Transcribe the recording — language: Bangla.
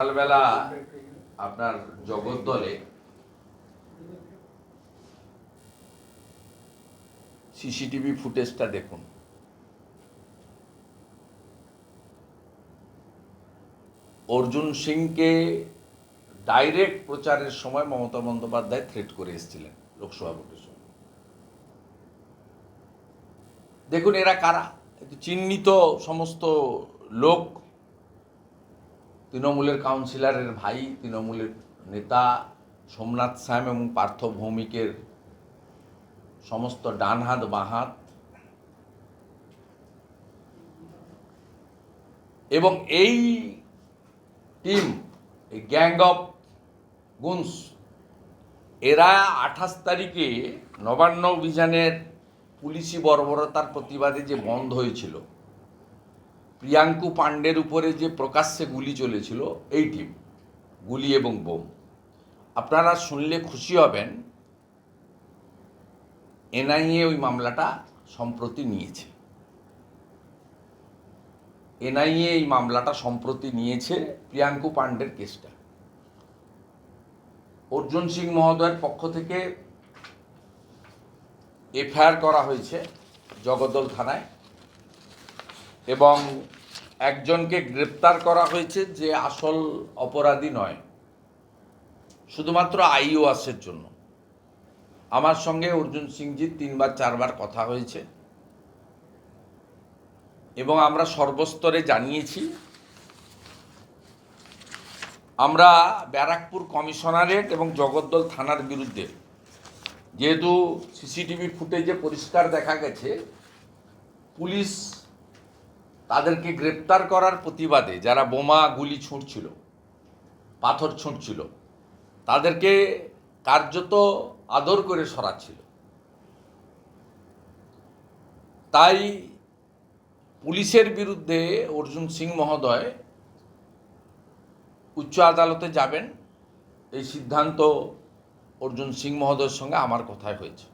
সকালবেলা আপনার জগদ্দলে সিসিটিভি ফুটেজটা দেখুন। অর্জুন সিংকে ডাইরেক্ট প্রচারের সময় মমতা বন্দ্যোপাধ্যায় থ্রেট করে এসেছিলেন লোকসভা ভোটের সময়। দেখুন এরা কারা, চিহ্নিত সমস্ত লোক, তৃণমূলের কাউন্সিলরের ভাই, তৃণমূলের নেতা সোমনাথ শ্যাম এবং পার্থ ভৌমিকের সমস্ত ডান হাত বাঁ হাত, এবং এই টিম, এই গ্যাং অফ গুনস, এরা 28 তারিখে নবান্ন অভিযানের পুলিশি বর্বরতার প্রতিবাদে যে বন্ধ হয়েছিল, প্রিয়াঙ্কু পাণ্ডের উপরে যে প্রকাশ্যে গুলি চলেছিল, এই টিম, গুলি এবং বোম। আপনারা শুনলে খুশি হবেন, এনআইএ ওই মামলাটা সম্প্রতি নিয়েছে। এনআইএ এই মামলাটা সম্প্রতি নিয়েছে, প্রিয়াঙ্কু পাণ্ডের কেসটা। অর্জুন সিং মহোদয়ের পক্ষ থেকে এফআইআর করা হয়েছে জগদ্দল থানায়, এবং একজনকে গ্রেপ্তার করা হয়েছে যে আসল অপরাধী নয়, শুধুমাত্র আইওয়াসের জন্য। আমার সঙ্গে অর্জুন সিংজির 3-4বার কথা হয়েছে এবং আমরা সর্বস্তরে জানিয়েছি। আমরা ব্যারাকপুর কমিশনারেট এবং জগদ্দল থানার বিরুদ্ধে, যেহেতু সিসিটিভি ফুটেজে পরিষ্কার দেখা গেছে পুলিশ তাদেরকে গ্রেপ্তার করার প্রতিবাদে যারা বোমা গুলি ছুঁড়ছিল, পাথর ছুঁড়ছিল, তাদেরকে কার্যত আদর করে সরাচ্ছিল। তাই পুলিশের বিরুদ্ধে অর্জুন সিং মহোদয় উচ্চ আদালতে যাবেন, এই সিদ্ধান্ত অর্জুন সিং মহোদয়ের সঙ্গে আমার কথাই হয়েছে।